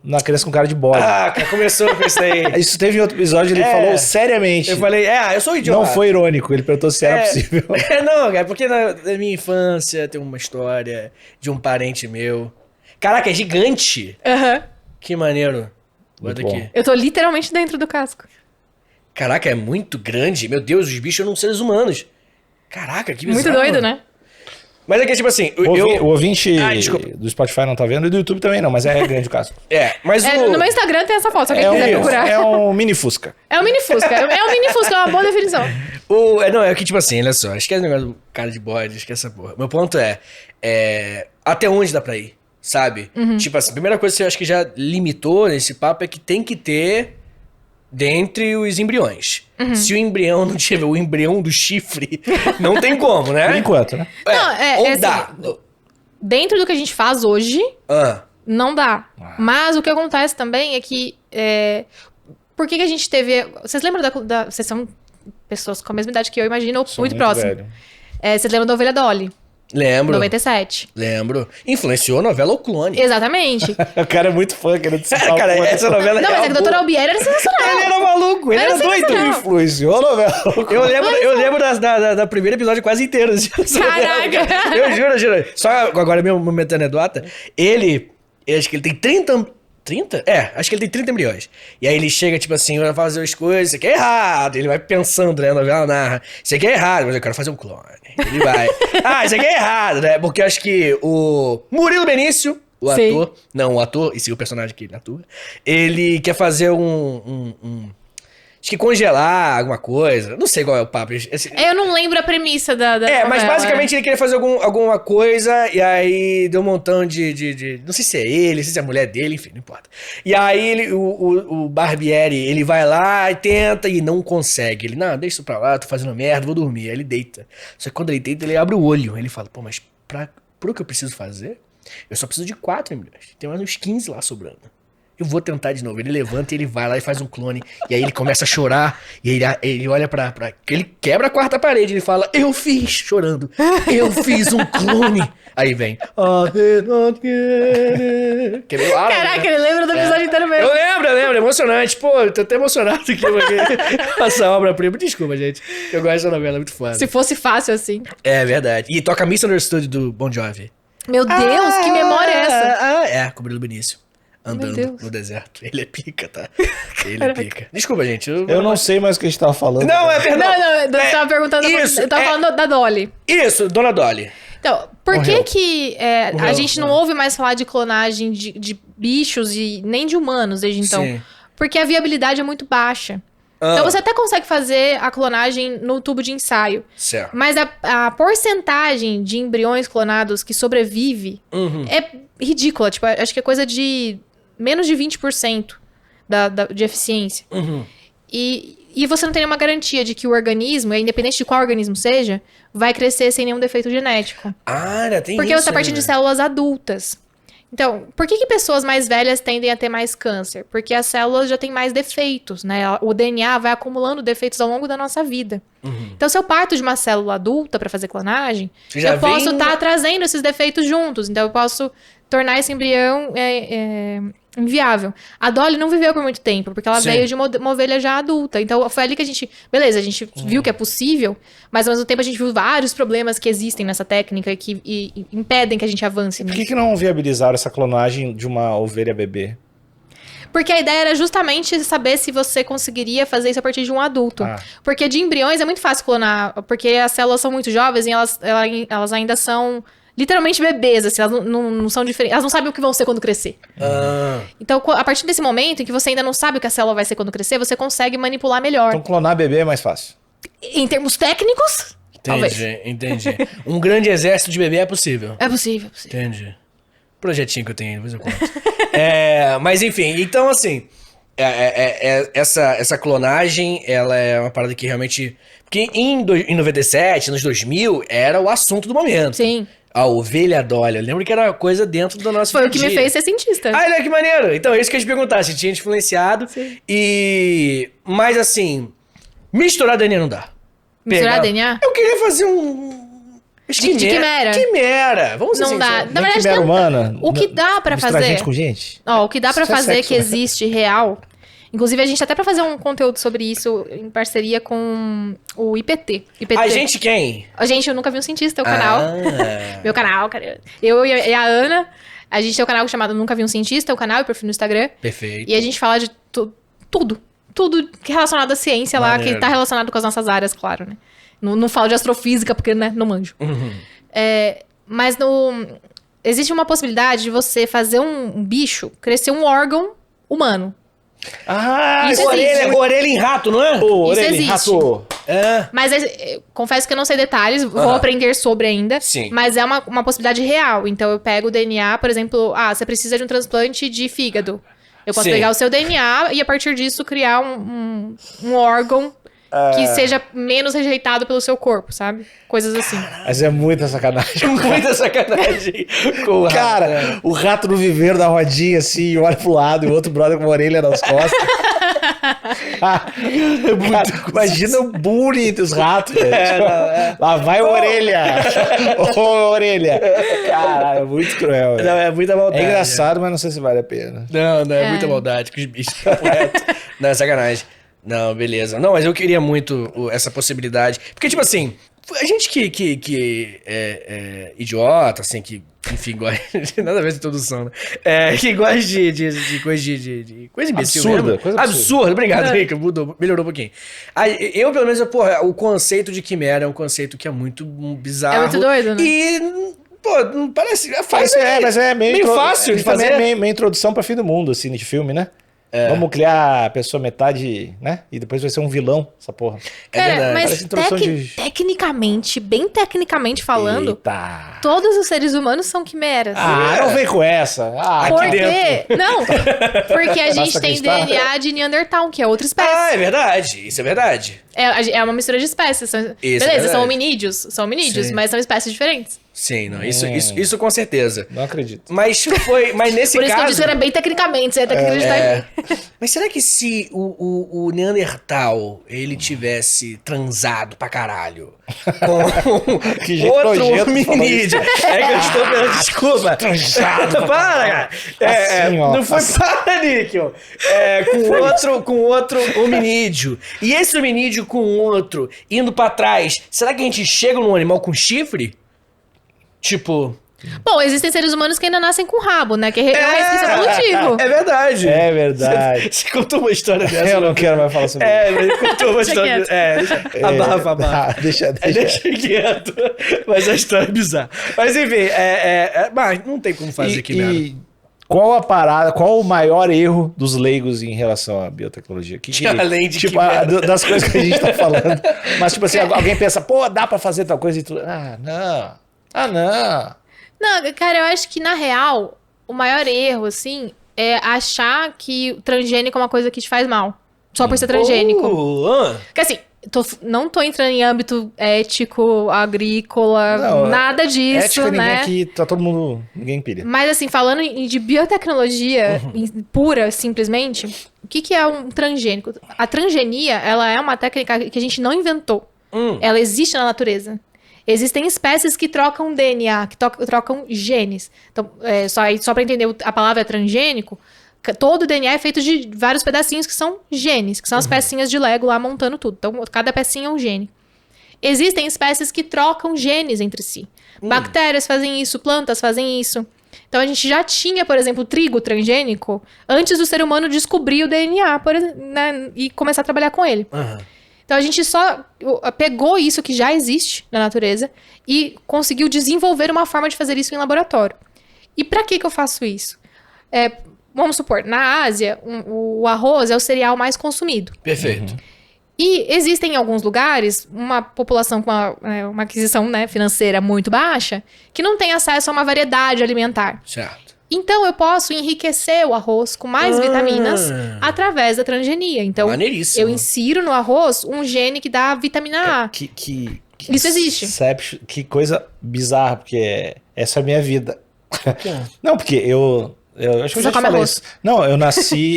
na criança com cara de bode. Cara, começou com isso aí. Isso teve outro episódio, ele falou seriamente. Eu falei, eu sou idiota. Não foi irônico, ele perguntou se era possível. Não, cara, porque na minha infância tem uma história de um parente meu. Caraca, é gigante. Aham. Que maneiro. Muito Bota bom. aqui. Eu tô literalmente dentro do casco. Caraca, é muito grande. Meu Deus, os bichos não são seres humanos. Caraca, que bizarro. Muito doido, né? Mas é que, tipo assim... O ouvinte desculpa. do Spotify não tá vendo e do YouTube também não, mas é grande o casco. Mas No meu Instagram tem essa foto, se alguém quiser procurar. É um mini Fusca. É um mini Fusca. É um mini Fusca, é uma boa definição. Não, é que, tipo assim, olha só. Esquece o negócio do cara de bode, esquece essa porra. Meu ponto é até onde dá pra ir, sabe? Tipo assim, a primeira coisa que eu acho que já limitou nesse papo é que tem que ter dentre os embriões. Se o embrião não tiver o embrião do chifre, não tem como, né? Por enquanto, né? Ou assim, dá. Dentro do que a gente faz hoje, não dá. Mas o que acontece também é que... por que a gente teve... Vocês lembram da... Vocês são pessoas com a mesma idade que eu, imagino, ou muito próximo. velho. Vocês lembram da Ovelha Dolly? Lembro. 97. Lembro. Influenciou a novela O Clone. Exatamente. O cara é muito fã, querendo citar Cara, essa novela Não, mas é que o Dr. Albieri era sensacional. Ele era maluco, ele era doido. sensacional. Influenciou a novela. Eu lembro da primeira episódio quase inteiro. Caraca. Eu juro. Só agora mesmo metendo anedota. Eu acho que ele tem 30... 30? Acho que ele tem 30 embriões. E aí ele chega, tipo assim, vai fazer as coisas, isso aqui é errado. Ele vai pensando, né? A novela narra, isso aqui é errado, mas eu quero fazer um clone. Ele vai, isso aqui é errado, né? Porque eu acho que o Murilo Benício, o ator, não, o ator, e sim, o personagem que ele atua, ele quer fazer acho que congelar alguma coisa. Não sei qual é o papo. Eu não lembro a premissa da mas novela, basicamente ele queria fazer alguma coisa e aí deu um montão de... Não sei se é ele, não sei se é a mulher dele, enfim, não importa. E aí o Barbieri, ele vai lá e tenta e não consegue. Ele, não, deixa isso pra lá, tô fazendo merda, vou dormir. Aí ele deita. Só que quando ele deita, ele abre o olho. Ele fala, mas pro que eu preciso fazer, eu só preciso de 4 embriões. Tem mais uns 15 lá sobrando. Eu vou tentar de novo. Ele levanta e ele vai lá e faz um clone. E aí ele começa a chorar. E ele olha pra... Ele quebra a quarta parede. Ele fala, eu fiz, chorando. Eu fiz um clone. Aí vem... Caraca, ele lembra do episódio inteiro mesmo. Eu lembro. Emocionante. Pô, eu tô até emocionado aqui. Essa obra-prima. Desculpa, gente. Eu gosto dessa novela, é muito foda. Se fosse fácil assim. É verdade. E toca Misunderstood do Bon Jovi. Meu Deus, que memória é essa? Com o Brilho Benício. Andando no deserto. Ele é pica, tá? Ele é pica. Desculpa, gente. Eu não sei mais o que a gente tava falando. Não, é verdade. Não, eu tava perguntando... Eu tava falando da Dolly. Isso, Dona Dolly. Então, por que a gente não ouve mais falar de clonagem de bichos e nem de humanos desde então? Sim. Porque a viabilidade é muito baixa. Então você até consegue fazer a clonagem no tubo de ensaio. Certo. Mas a porcentagem de embriões clonados que sobrevive é ridícula. Tipo, acho que é coisa de menos de 20% de eficiência. E você não tem nenhuma garantia de que o organismo, independente de qual organismo seja, vai crescer sem nenhum defeito genético. Tem Porque isso. você tá partindo de células adultas. Então, por que pessoas mais velhas tendem a ter mais câncer? Porque as células já têm mais defeitos, né? O DNA vai acumulando defeitos ao longo da nossa vida. Então, se eu parto de uma célula adulta para fazer clonagem, eu posso estar trazendo esses defeitos juntos. Então, eu posso tornar esse embrião inviável. A Dolly não viveu por muito tempo, porque ela veio de uma ovelha já adulta. Então, foi ali que a gente... Beleza, a gente viu que é possível, mas ao mesmo tempo a gente viu vários problemas que existem nessa técnica e impedem que a gente avance nisso. Por que não viabilizaram essa clonagem de uma ovelha bebê? Porque a ideia era justamente saber se você conseguiria fazer isso a partir de um adulto. Porque de embriões é muito fácil clonar, porque as células são muito jovens e elas ainda são... literalmente bebês, assim, elas não são diferentes. Elas não sabem o que vão ser quando crescer. Então, a partir desse momento em que você ainda não sabe o que a célula vai ser quando crescer, você consegue manipular melhor. Então clonar bebê é mais fácil. Em termos técnicos, talvez. Entendi. Um grande exército de bebê é possível. É possível. Entendi. Projetinho que eu tenho, depois eu conto. Mas enfim, então assim... essa clonagem, ela é uma parada que realmente... Porque em 97, nos 2000, era o assunto do momento. Sim. A ovelha Dolly. Eu lembro que era coisa dentro do nosso Foi o que me fez ser cientista. Olha que maneiro. Então, é isso que eu ia te perguntar, se tinha influenciado. Sim. Mas assim, misturar DNA não dá. Misturar DNA? Eu queria fazer De quimera. Quimera. Vamos ser Não dá. sinceros. Na verdade, quimera humana. o que dá pra misturar fazer... gente com gente. Ó, o que dá pra Isso é fazer sexo, que né? existe real Inclusive, a gente tá até pra fazer um conteúdo sobre isso em parceria com o IPT. A gente quem? A gente, eu nunca vi um cientista, é o canal. Ah. Meu canal, cara. Eu e a Ana, a gente tem um canal chamado Nunca Vi um Cientista, o canal e o perfil no Instagram. Perfeito. E a gente fala de tudo. Tudo que é relacionado à ciência lá, Maneiro. que tá relacionado com as nossas áreas, claro, né? Não falo de astrofísica, porque, né, não manjo. Mas existe uma possibilidade de você fazer um bicho crescer um órgão humano. Ah, Isso existe. Orelha em rato, não é? Pô, Isso orelha, existe. rato. É. Mas confesso que eu não sei detalhes, vou aprender sobre ainda. Sim. Mas é uma possibilidade real. Então eu pego o DNA, por exemplo, você precisa de um transplante de fígado. Eu posso Sim. pegar o seu DNA e a partir disso criar um órgão que seja menos rejeitado pelo seu corpo, sabe? Coisas assim. Mas é muita sacanagem. Muita sacanagem com o rato. Cara, o rato no viveiro da rodinha, assim, olha pro lado e o outro brother com uma orelha nas costas. Cara, imagina o bullying entre os ratos, velho. Lá vai a orelha. Ô, orelha. Caralho, é muito cruel, velho. Não, é muita maldade. É engraçado, mas não sei se vale a pena. Não, é muita maldade com os bichos. Papo reto. Não, é sacanagem. Não, beleza. Não, mas eu queria muito essa possibilidade. Porque, tipo assim, a gente que é idiota, assim, que, enfim, gosta. Nada a ver com introdução, né? Que gosta de coisa de coisa imbecil Absurda, mesmo. coisa absurda. Absurdo, obrigado, Rica. Melhorou um pouquinho. Eu, pelo menos, o conceito de quimera é um conceito que é muito bizarro. É muito doido, né? E, pô, não parece. É fácil. Mas é meio fácil de também fazer. É meio introdução pra fim do mundo, assim, de filme, né? Vamos criar a pessoa metade, né? E depois vai ser um vilão, essa porra. Cara, verdade. mas Parece introdução de- tecnicamente, bem tecnicamente falando, Eita. todos os seres humanos são quimeras. Não vem com essa. Porque... Não, porque a gente tem acreditar. DNA de Neandertal, que é outra espécie. É verdade. Isso é verdade. É uma mistura de espécies. Beleza, verdade. são hominídeos, Sim. mas são espécies diferentes. Sim, não, isso com certeza. Não acredito. Mas nesse Por isso que eu caso... disse que era bem tecnicamente, você ia ter que acreditar em mim. Mas será que se o Neandertal, ele tivesse transado pra caralho com Que jeito outro nojento de falar hominídeo... É que eu estou pedindo desculpa. Transado. Para, cara. Assim, ó. Não foi para, Níquel. Com outro hominídeo. E esse hominídeo com outro indo pra trás, será que a gente chega num animal com chifre? Tipo... Bom, existem seres humanos que ainda nascem com rabo, né? Que é uma resquício evolutivo. É verdade. É verdade. Você contou uma história dessa. Eu não quero mais falar sobre isso. Mas ele contou uma Deixa história. quieto. Abafa. Deixa. Deixa quieto. Mas a história é bizarra. Mas enfim, mas não tem como fazer aqui mesmo. E qual a parada, qual o maior erro dos leigos em relação à biotecnologia? Além de tipo, quimera. das coisas que a gente tá falando. Mas, tipo assim, alguém pensa, pô, dá pra fazer tal coisa e tudo. Não. Não, cara, eu acho que, na real, o maior erro, assim, é achar que o transgênico é uma coisa que te faz mal. Só por ser transgênico. Porque, assim, não tô entrando em âmbito ético, agrícola, Não, nada disso, ética, né? ninguém aqui, tá todo mundo, ninguém pilha. Mas, assim, falando de biotecnologia pura, simplesmente, o que é um transgênico? A transgenia, ela é uma técnica que a gente não inventou. Ela existe na natureza. Existem espécies que trocam DNA, que trocam genes. Então, só para entender a palavra transgênico, todo o DNA é feito de vários pedacinhos que são genes, que são as pecinhas de Lego lá montando tudo. Então, cada pecinha é um gene. Existem espécies que trocam genes entre si. Bactérias fazem isso, plantas fazem isso. Então, a gente já tinha, por exemplo, trigo transgênico antes do ser humano descobrir o DNA, né, e começar a trabalhar com ele. Então, a gente só pegou isso que já existe na natureza e conseguiu desenvolver uma forma de fazer isso em laboratório. E para que eu faço isso? Vamos supor, na Ásia, o arroz é o cereal mais consumido. Perfeito. E existem em alguns lugares uma população com uma aquisição, né, financeira muito baixa que não tem acesso a uma variedade alimentar. Certo. Então, eu posso enriquecer o arroz com mais vitaminas através da transgenia. Então, Maneiríssimo. eu insiro no arroz um gene que dá vitamina A. Isso existe. Que coisa bizarra, porque essa é a minha vida. Não, porque eu acho que eu já te come falei arroz. isso. Não,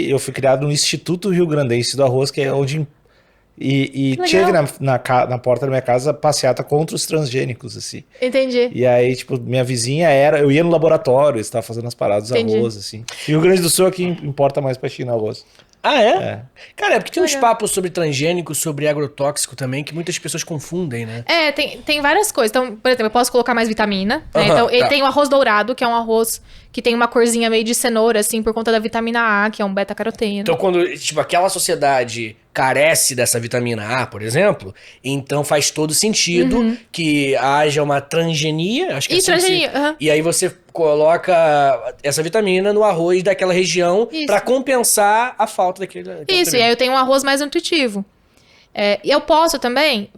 eu fui criado no Instituto Rio Grandense do Arroz, que é onde... E Legal. tive na porta da minha casa passeata contra os transgênicos, assim. Entendi. E aí, tipo, minha vizinha eu ia no laboratório, estava fazendo as paradas do Entendi. arroz, assim. E o Rio Grande do Sul é que importa mais pra China arroz. Ah, é? É. Cara, é porque tem uns Legal. papos sobre transgênico, sobre agrotóxico também, que muitas pessoas confundem, né? Tem várias coisas. Então, por exemplo, eu posso colocar mais vitamina. Né? Aham, Então, tá. tem o arroz dourado, que é um arroz que tem uma corzinha meio de cenoura, assim, por conta da vitamina A, que é um beta-caroteno. Então, quando, tipo, aquela sociedade carece dessa vitamina A, por exemplo, então faz todo sentido que haja uma transgenia, acho que é E assim que se- transgenia, aham. E aí você coloca essa vitamina no arroz daquela região Isso. pra compensar a falta daquela Isso, e aí eu tenho um arroz mais nutritivo. E eu posso também,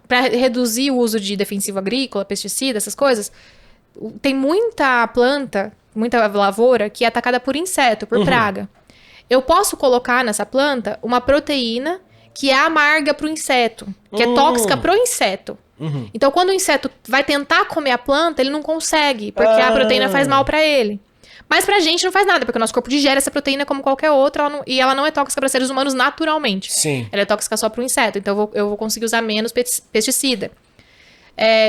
para reduzir o uso de defensivo agrícola, pesticida, essas coisas, tem muita planta, muita lavoura que é atacada por inseto, por praga. Eu posso colocar nessa planta uma proteína que é amarga pro inseto, que é tóxica pro inseto. Então, quando o inseto vai tentar comer a planta, ele não consegue, porque a proteína faz mal pra ele. Mas pra gente não faz nada, porque o nosso corpo digere essa proteína como qualquer outra, e ela não é tóxica para seres humanos naturalmente. Sim. Ela é tóxica só pro inseto, então eu vou conseguir usar menos pesticida.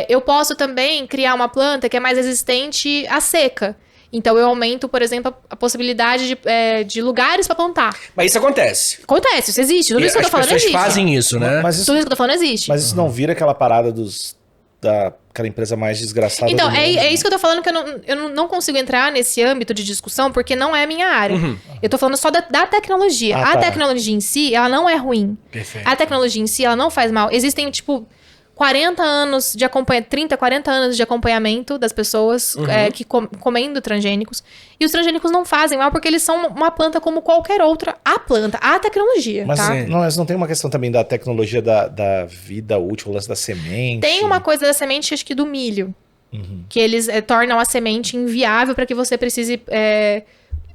Eu posso também criar uma planta que é mais resistente à seca. Então eu aumento, por exemplo, a possibilidade de lugares pra plantar. Mas isso acontece. Acontece, isso existe. Tudo E isso que eu tô as falando pessoas existe. fazem isso, né? Mas isso, Tudo isso que eu tô falando existe. mas isso não vira aquela parada daquela empresa mais desgraçada Então, do mundo. é isso que eu tô falando, que eu não consigo entrar nesse âmbito de discussão, porque não é a minha área. Eu tô falando só da tecnologia. Ah, A tá. tecnologia em si, ela não é ruim. Perfeito. A tecnologia em si, ela não faz mal. Existem, tipo, 40 anos de 30, 40 anos de acompanhamento das pessoas comendo transgênicos. E os transgênicos não fazem mal porque eles são uma planta como qualquer outra. A planta, a tecnologia, Mas tá? mas não tem uma questão também da tecnologia da vida útil, o lance da semente? Tem uma coisa da semente, acho que do milho. Que eles tornam a semente inviável para que você precise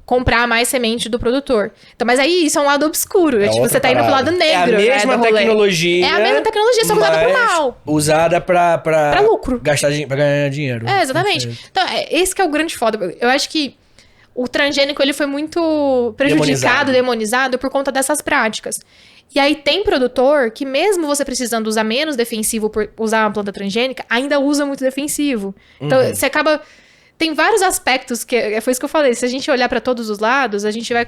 comprar mais semente do produtor. Então, mas aí isso é um lado obscuro. É Tipo, outra você tá indo pro parada. lado É a negro. mesma né, do rolê. tecnologia. É a mesma tecnologia, só que usada pro mas mal. Usada pra Pra lucro. Gastar, pra ganhar dinheiro. Exatamente. Perfeito. Então, esse que é o grande foda. Eu acho que o transgênico ele foi muito prejudicado, demonizado por conta dessas práticas. E aí tem produtor que mesmo você precisando usar menos defensivo por usar uma planta transgênica, ainda usa muito defensivo. Então, você acaba... Tem vários aspectos que... Foi isso que eu falei. Se a gente olhar pra todos os lados, a gente vai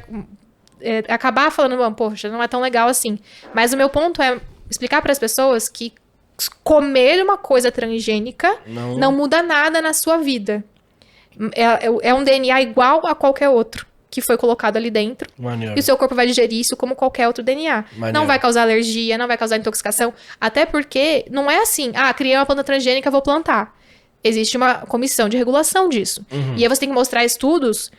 acabar falando, bom, poxa, não é tão legal assim. Mas o meu ponto é explicar pras pessoas que comer uma coisa transgênica não muda nada na sua vida. É um DNA igual a qualquer outro que foi colocado ali dentro. Maneiro. E o seu corpo vai digerir isso como qualquer outro DNA. Maneiro. Não vai causar alergia, não vai causar intoxicação. Até porque não é assim, criei uma planta transgênica, vou plantar. Existe uma comissão de regulação disso. E aí você tem que mostrar estudos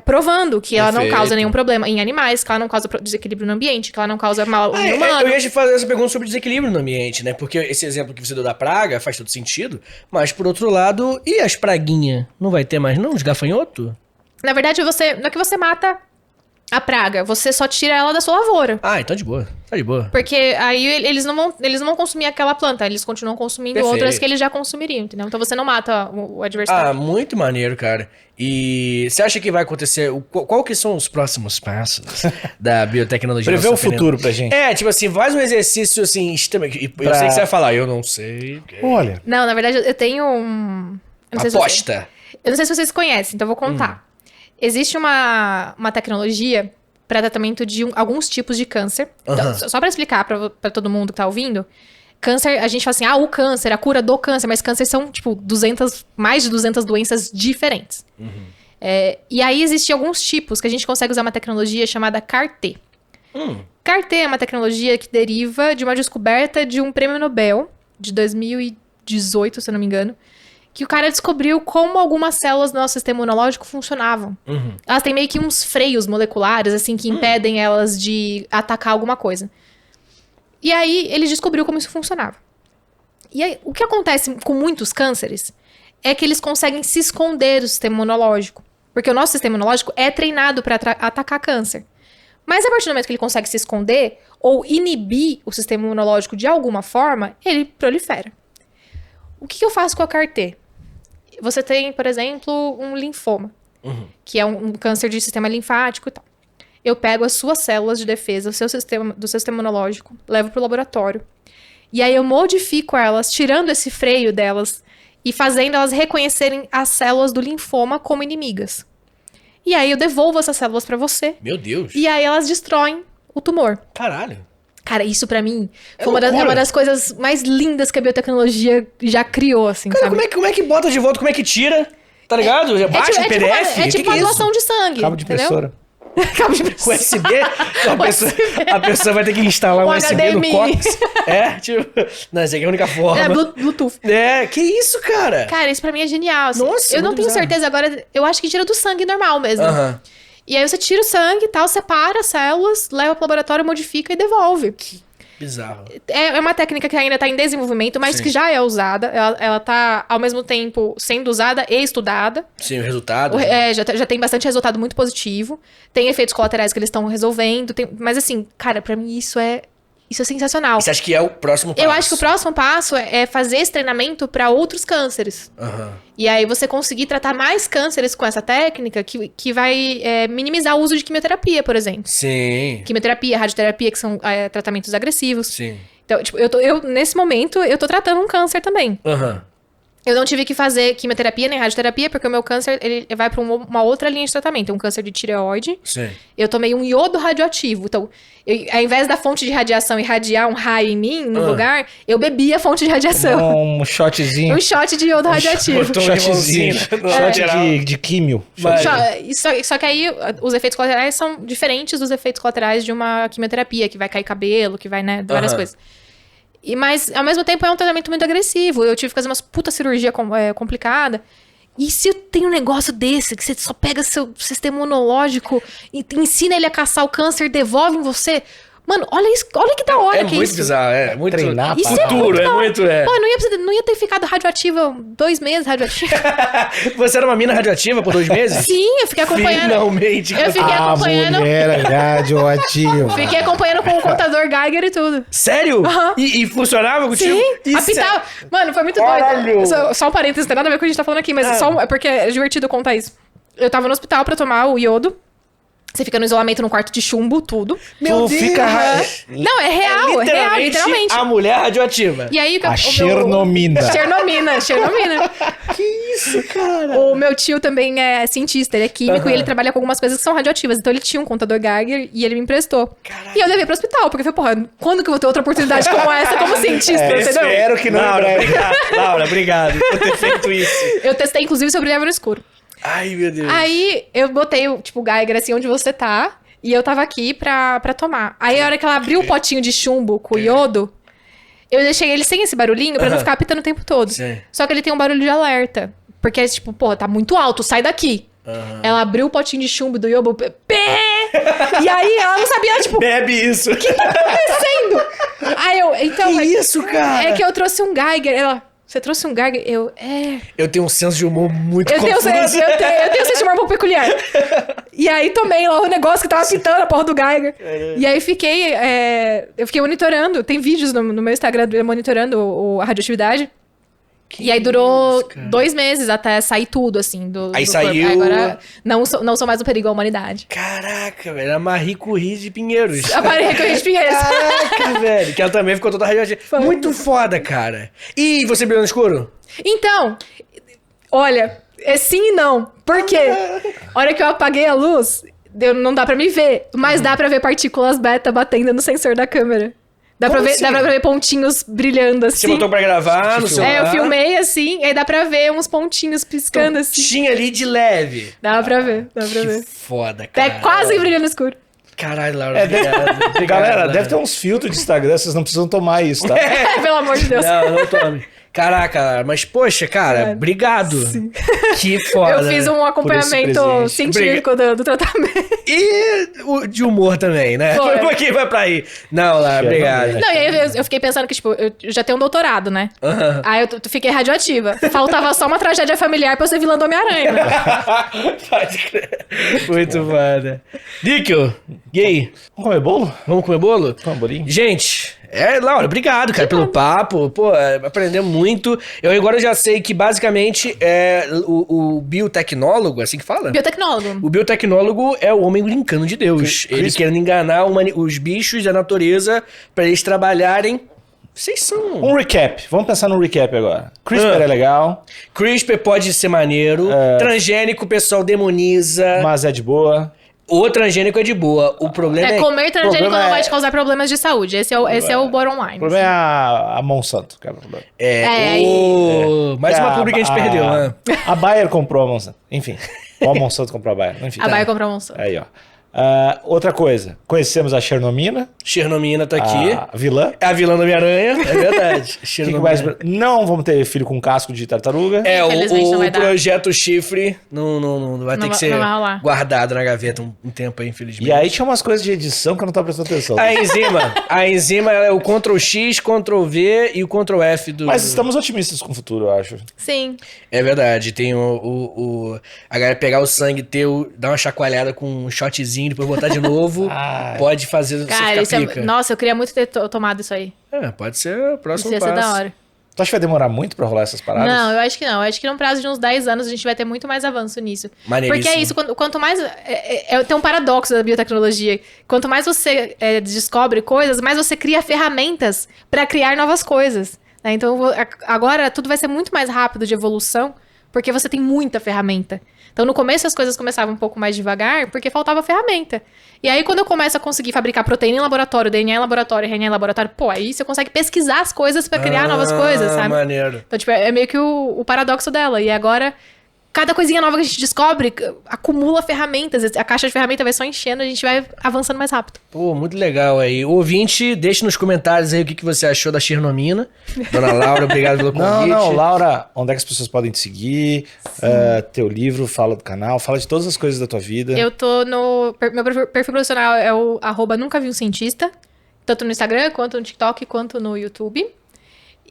provando que ela não Perfeito. causa nenhum problema em animais, que ela não causa desequilíbrio no ambiente, que ela não causa mal em Eu humano. ia te fazer essa pergunta sobre desequilíbrio no ambiente, né? Porque esse exemplo que você deu da praga faz todo sentido. Mas, por outro lado, e as praguinhas? Não vai ter mais, não? Os gafanhotos? Na verdade, não é que você mata a praga, você só tira ela da sua lavoura. Ah, então de boa. Tá de boa. Porque aí eles não vão consumir aquela planta, eles continuam consumindo Perfeito. outras que eles já consumiriam, entendeu? Então você não mata o adversário. Ah, muito maneiro, cara. E você acha que vai acontecer... Qual que são os próximos passos da biotecnologia? Prevê na o sua opinião? futuro pra gente. Tipo assim, faz um exercício assim... Eu sei que você vai falar, eu não sei. Olha, Não, na verdade, eu tenho um... eu não sei se Aposta. eu não sei se vocês conhecem, então eu vou contar. Existe uma tecnologia para tratamento de alguns tipos de câncer. Então, só para explicar para todo mundo que tá ouvindo, câncer, a gente fala assim, o câncer, a cura do câncer, mas câncer são, tipo, mais de 200 doenças diferentes. E aí existem alguns tipos que a gente consegue usar uma tecnologia chamada CAR-T. CAR-T é uma tecnologia que deriva de uma descoberta de um prêmio Nobel de 2018, se eu não me engano, que o cara descobriu como algumas células do nosso sistema imunológico funcionavam. Elas têm meio que uns freios moleculares, assim, que impedem elas de atacar alguma coisa. E aí, ele descobriu como isso funcionava. E aí, o que acontece com muitos cânceres é que eles conseguem se esconder do sistema imunológico. Porque o nosso sistema imunológico é treinado para atacar câncer. Mas a partir do momento que ele consegue se esconder ou inibir o sistema imunológico de alguma forma, ele prolifera. O que eu faço com a CAR-T? Você tem, por exemplo, um linfoma, que é um câncer de sistema linfático e tal. Eu pego as suas células de defesa do seu sistema imunológico, levo pro laboratório. E aí eu modifico elas, tirando esse freio delas e fazendo elas reconhecerem as células do linfoma como inimigas. E aí eu devolvo essas células pra você. Meu Deus. E aí elas destroem o tumor. Caralho. Cara, isso pra mim É foi loucura. uma das coisas mais lindas que a biotecnologia já criou, assim, Cara, sabe? como é que bota de volta? Como é que tira? Tá ligado? Já baixa um PDF? É tipo que uma é isso? doação de sangue. Cabo de entendeu? impressora. Cabo de impressora. USB? A pessoa vai ter que instalar um Um USB HDMI. no Cox. É, tipo... Não, essa aqui é a única forma. É, Bluetooth. É, que isso, cara? Cara, isso pra mim é genial. Assim. Nossa, eu não muito tenho bizarro. certeza agora. Eu acho que tira do sangue normal mesmo. Aham. E aí você tira o sangue e tal, separa as células, leva pro laboratório, modifica e devolve. Bizarro. É uma técnica que ainda tá em desenvolvimento, mas Sim. que já é usada. Ela tá, ao mesmo tempo, sendo usada e estudada. Sim, o resultado. Já tem bastante resultado muito positivo. Tem efeitos colaterais que eles estão resolvendo. Mas assim, cara, pra mim isso é sensacional. E você acha que é o próximo passo? Eu acho que o próximo passo é fazer esse treinamento pra outros cânceres. Aham. E aí você conseguir tratar mais cânceres com essa técnica que vai minimizar o uso de quimioterapia, por exemplo. Sim. Quimioterapia, radioterapia, que são tratamentos agressivos. Sim. Então, tipo, nesse momento, eu tô tratando um câncer também. Aham. Eu não tive que fazer quimioterapia nem radioterapia, porque o meu câncer, ele vai pra uma outra linha de tratamento. É um câncer de tireoide. Sim. Eu tomei um iodo radioativo. Então, ao invés da fonte de radiação irradiar um raio em mim, no lugar, eu bebi a fonte de radiação. Um shotzinho. Um shot de iodo radioativo. Botou um Shotzinho. limãozinho no Shot lateral. de químio. Mas- Só que aí, os efeitos colaterais são diferentes dos efeitos colaterais de uma quimioterapia, que vai cair cabelo, que vai, né, várias Aham. coisas. Mas, ao mesmo tempo, é um tratamento muito agressivo. Eu tive que fazer umas puta cirurgia complicada. E se tem um negócio desse, que você só pega seu sistema imunológico e ensina ele a caçar o câncer, devolve em você... Mano, olha isso, olha que da hora É que é muito isso. bizarro, é muito... Treinar, Isso pá. é Futuro, muito é da hora. muito... Pô, não ia ter ficado radioativa 2 meses, radioativa. Você era uma mina radioativa por 2 meses? Sim, eu fiquei acompanhando... Finalmente. Eu fiquei A acompanhando... mulher radioativa. Fiquei acompanhando com o contador Geiger e tudo. Sério? Aham. E funcionava contigo? Sim, Isso apitava. Mano, foi muito Caralho. doido. Só um parênteses, não tem nada a ver com o que a gente tá falando aqui, mas é porque é divertido contar isso. Eu tava no hospital pra tomar o iodo. Você fica no isolamento num quarto de chumbo, tudo. Meu Deus. Não, é real, literalmente. A mulher radioativa. E aí, A Chernomina. Chernomina. Que isso, cara? O meu tio também é cientista, ele é químico e ele trabalha com algumas coisas que são radioativas. Então ele tinha um contador Geiger e ele me emprestou. Caralho. E eu levei pro hospital, porque eu falei, porra, quando que eu vou ter outra oportunidade como essa como cientista, entendeu? Espero que não. Laura, em breve. obrigado. Laura, obrigado por ter feito isso. Eu testei, inclusive, se eu brilhava no escuro. Ai, meu Deus. Aí eu botei o Geiger assim onde você tá. E eu tava aqui pra tomar. Aí a hora que ela abriu o potinho de chumbo com o iodo, eu deixei ele sem esse barulhinho pra não ficar apitando o tempo todo. Sim. Só que ele tem um barulho de alerta. Porque é tipo, pô, tá muito alto, sai daqui. Ela abriu o potinho de chumbo do iodo. Pé! E aí ela não sabia, tipo, o que Bebe isso. tá acontecendo? Aí eu, então. Que isso, cara? É que eu trouxe um Geiger. Ela, você trouxe um Geiger? Eu tenho um senso de humor muito Eu tenho confuso. um senso de humor um pouco peculiar. E aí tomei lá o negócio que tava pitando a porra do Geiger. E aí fiquei... eu fiquei monitorando. Tem vídeos no meu Instagram monitorando a radioatividade. E aí durou 2 meses até sair tudo, assim, do Aí corpo. saiu- Agora não sou mais um perigo à humanidade. Caraca, velho. A Marie Curie de Pinheiros. A Maria Corrente Pinheiros. Caraca, velho. Que ela também ficou toda radioativa. Foi. Muito foda, cara. E você brilhou no escuro? Então, olha, é sim e não. Por quê? A hora que eu apaguei a luz, não dá pra me ver, mas dá pra ver partículas beta batendo no sensor da câmera. Dá pra Como ver assim? pontinhos brilhando assim. Você botou pra gravar no celular? Eu filmei assim, aí dá pra ver uns pontinhos piscando assim. Tinha ali de leve. Dá pra ver. Que foda, cara. É quase brilhando no escuro. Caralho, Laura, obrigado. Obrigado, Galera, Laura. deve ter uns filtros de Instagram, vocês não precisam tomar isso, tá? Pelo amor de Deus. Não tome. Caraca, mas poxa, cara, obrigado. Que foda. Eu fiz um acompanhamento presente. científico do tratamento. E o de humor também, né? Foi. Por que vai pra aí? Não, Laura, obrigado. Não, e aí eu fiquei pensando que, tipo, eu já tenho um doutorado, né? Aí eu fiquei radioativa. Faltava só uma tragédia familiar pra eu ser vilã do Homem-Aranha. Né? Pode crer. Muito foda. Níquel, e aí? Vamos comer bolo? Vamos comer bolo? Vamos, bolinho? Gente, Laura, obrigado, cara, pelo papo. Pô, aprendemos muito. Eu agora já sei que, basicamente, o biotecnólogo, assim que fala? Biotecnólogo. O biotecnólogo é o homem brincando de Deus. Ele querendo enganar os bichos da natureza pra eles trabalharem Vocês são... Um recap. Vamos pensar no recap agora. CRISPR é legal, CRISPR pode ser maneiro. Transgênico o pessoal demoniza. mas é de boa. O transgênico é de boa. O problema é... Comer transgênico problema não vai é- te causar problemas de saúde. Esse é o bottom line. O problema é a Monsanto, que é o problema. Mais uma É, pública que a gente perdeu, né? A Bayer comprou a Monsanto. Enfim. Ou a Monsanto comprou a Bayer. Enfim. A Bayer comprou um Monsanto. Aí, ó. Outra coisa. Conhecemos a Chernomina, Chernomina tá aqui. a vilã. É a vilã do Homem-Aranha, é verdade. Que Chernomina. mais... Não vamos ter filho com casco de tartaruga. Infelizmente não vai o dar. projeto Chifre não vai ter Não que ser vai rolar. guardado na gaveta um tempo aí, infelizmente. E aí tinha umas coisas de edição que eu não tava prestando atenção. A enzima ela é o Ctrl+X, Ctrl+V e o Ctrl+F do... Mas estamos otimistas com o futuro, eu acho. Sim. É verdade, tem a galera pegar o sangue teu, dar uma chacoalhada com um shotzinho, depois botar de novo, Ai. pode fazer Cara, você ficar pica. nossa, eu queria muito ter tomado isso aí. Pode ser o próximo Isso ia ser passo. da hora. Tu acha que vai demorar muito pra rolar essas paradas? Não, eu acho que não. Eu acho que num prazo de uns 10 anos a gente vai ter muito mais avanço nisso. Maneiríssimo. Porque é isso, quanto mais... tem um paradoxo da biotecnologia. Quanto mais você descobre coisas, mais você cria ferramentas pra criar novas coisas. Né? Então, agora tudo vai ser muito mais rápido de evolução, porque você tem muita ferramenta. Então, no começo as coisas começavam um pouco mais devagar, porque faltava ferramenta. E aí, quando eu começo a conseguir fabricar proteína em laboratório, DNA em laboratório, RNA em laboratório, pô, aí você consegue pesquisar as coisas pra criar novas coisas, sabe? Maneiro. Então, tipo, é meio que o paradoxo dela. E agora, cada coisinha nova que a gente descobre, acumula ferramentas. A caixa de ferramentas vai só enchendo, a gente vai avançando mais rápido. Pô, muito legal aí. Ouvinte, deixe nos comentários aí o que você achou da Chernomina. Dona Laura, obrigado pelo convite. Não, Laura, onde é que as pessoas podem te seguir? Teu livro, fala do canal, fala de todas as coisas da tua vida. Eu tô no... Meu perfil profissional é o @nuncaviumcientista. Tanto no Instagram, quanto no TikTok, quanto no YouTube.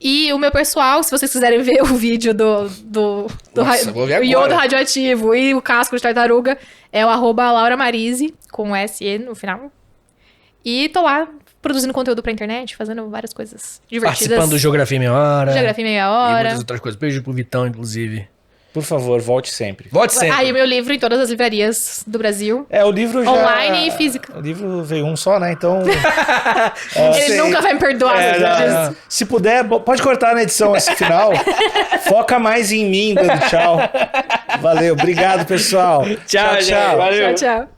E o meu pessoal, se vocês quiserem ver o vídeo do Nossa, vou ver agora. iodo radioativo e o casco de tartaruga, é o @LauraMarise, com SE no final. E tô lá produzindo conteúdo pra internet, fazendo várias coisas divertidas. Participando do Geografia em Meia Hora. Geografia em Meia E Hora. muitas outras coisas. Beijo pro Vitão, inclusive. Por favor, volte sempre. Volte sempre. Aí o meu livro em todas as livrarias do Brasil. O livro já... Online e física. O livro veio um só, né? Então... Ele nunca vai me perdoar. não. Se puder, pode cortar na edição esse final. Foca mais em mim, dando tchau. Valeu, obrigado, pessoal. Tchau, gente. Valeu. Tchau, tchau.